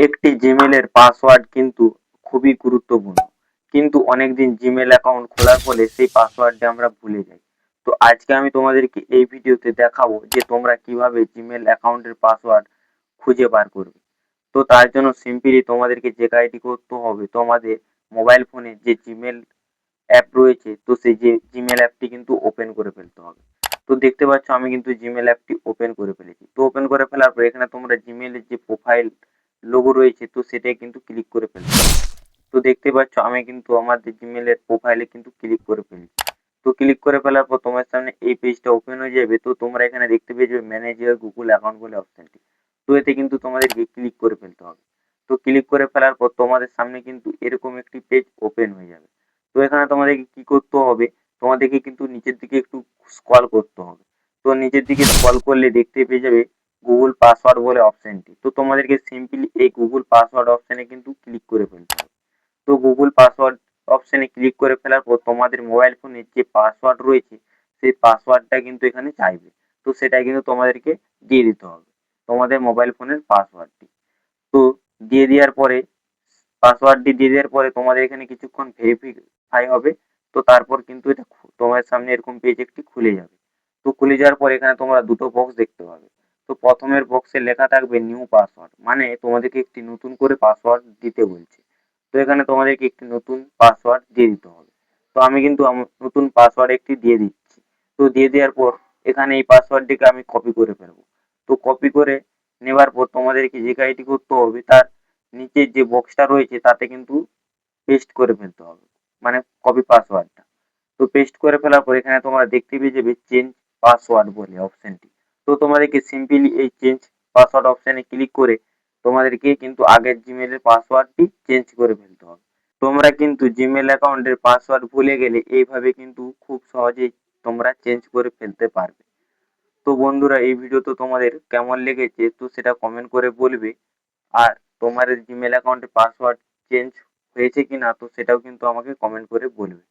একটি জিমেলের পাসওয়ার্ড কিন্তু খুবই গুরুত্বপূর্ণ, কিন্তু অনেকদিন জিমেল অ্যাকাউন্ট খোলার ফলে সেই পাসওয়ার্ডটা আমরা ভুলে যাই। তো আজকে আমি তোমাদেরকে এই ভিডিওতে দেখাবো যে তোমরা কিভাবে জিমেল অ্যাকাউন্টের পাসওয়ার্ড খুঁজে বার করবে। তো তার জন্য সিম্পলি তোমাদেরকে যে কাজটি করতে হবে, তোমাদের মোবাইল ফোনে যে জিমেল অ্যাপ রয়েছে, তো সেই যে জিমেল অ্যাপটি কিন্তু ওপেন করে ফেলতে হবে। তো দেখতে পাচ্ছ আমি কিন্তু জিমেল অ্যাপটি ওপেন করে ফেলেছি। তো ওপেন করে ফেলার পর এখানে তোমরা জিমেলের যে প্রোফাইল লোগো রয়েছে, তো সেটাই কিন্তু ক্লিক করে ফেলতে হবে। তো দেখতে পাচ্ছ আমি কিন্তু আমাদের জিমেলের প্রোফাইলে কিন্তু ক্লিক করে ফেলেছি। তো ক্লিক করে ফেলার পর তোমার সামনে এই পেজটা ওপেন হয়ে যাবে। তো তোমরা এখানে দেখতে পেয়ে যাবে ম্যানেজ ইওর গুগল অ্যাকাউন্ট বলে অপশনটি। তো এতে কিন্তু তোমাদেরকে ক্লিক করে ফেলতে হবে। তো ক্লিক করে ফেলার পর তোমাদের সামনে কিন্তু এরকম একটি পেজ ওপেন হয়ে যাবে। তো এখানে তোমাদেরকে কি করতে হবে, তোমাদেরকে কিন্তু নিচের দিকে একটু স্ক্রল করতে হবে। তো নিচের দিকে স্ক্রল করলে দেখতে পেয়ে যাবে গুগল পাসওয়ার্ড বলে অপশনটি। তো তোমাদেরকে সিম্পলি এই গুগল পাসওয়ার্ড অপশনে কিন্তু ক্লিক করে ফেলতে হবে। তো গুগল পাসওয়ার্ড অপশনে ক্লিক করে ফেলার পর তোমাদের মোবাইল ফোনে যে পাসওয়ার্ড রয়েছে, সেই পাসওয়ার্ডটা কিন্তু এখানে চাইবে। তো সেটা কিন্তু তোমাদেরকে দিয়ে দিতে হবে, তোমাদের মোবাইল ফোনের পাসওয়ার্ডটি। তো দিয়ে দেওয়ার পরে, পাসওয়ার্ডটি দিয়ে দেওয়ার পরে তোমাদের এখানে কিছুক্ষণ ভেরিফাই হবে। তো তারপর কিন্তু এটা তোমার সামনে এরকম পেজ একটি খুলে যাবে। তো খুলে যাওয়ার পর এখানে তোমরা দুটো বক্স দেখতে পাবে। তো প্রথমের বক্সে লেখা থাকবে নিউ পাসওয়ার্ড, মানে তোমাদেরকে একটি নতুন করে পাসওয়ার্ড দিতে বলছে। তো এখানে তোমাদেরকে একটি নতুন পাসওয়ার্ড দিয়ে দিতে হবে। তো আমি কিন্তু নতুন পাসওয়ার্ড একটি দিয়ে দিচ্ছি। তো দিয়ে দেওয়ার পর এখানে এই পাসওয়ার্ডটিকে আমি কপি করে ফেলবো। তো কপি করে নেবার পর তোমাদেরকে যে কাজটি করতে হবে, তার নিচের যে বক্সটা রয়েছে তাতে কিন্তু পেস্ট করে ফেলতে হবে, মানে কপি পাসওয়ার্ডটা। তো পেস্ট করে ফেলার পর এখানে তোমরা দেখতে পেয়ে যাবে চেঞ্জ পাসওয়ার্ড বলে অপশনটি। তো তোমাদেরকে সিম্পলি এই চেঞ্জ পাসওয়ার্ড অপশনে ক্লিক করে তোমাদেরকে কিন্তু আগের জিমেলের পাসওয়ার্ডটি চেঞ্জ করে ফেলতে হবে। তোমরা কিন্তু জিমেল অ্যাকাউন্টের পাসওয়ার্ড ভুলে গেলে এইভাবে কিন্তু খুব সহজেই তোমরা চেঞ্জ করে ফেলতে পারবে। তো বন্ধুরা, এই ভিডিও তো তোমাদের কেমন লেগেছে তো সেটা কমেন্ট করে বলবে। আর তোমার জিমেল অ্যাকাউন্টের পাসওয়ার্ড চেঞ্জ হয়েছে কিনা তো সেটাও কিন্তু আমাকে কমেন্ট করে বলবে।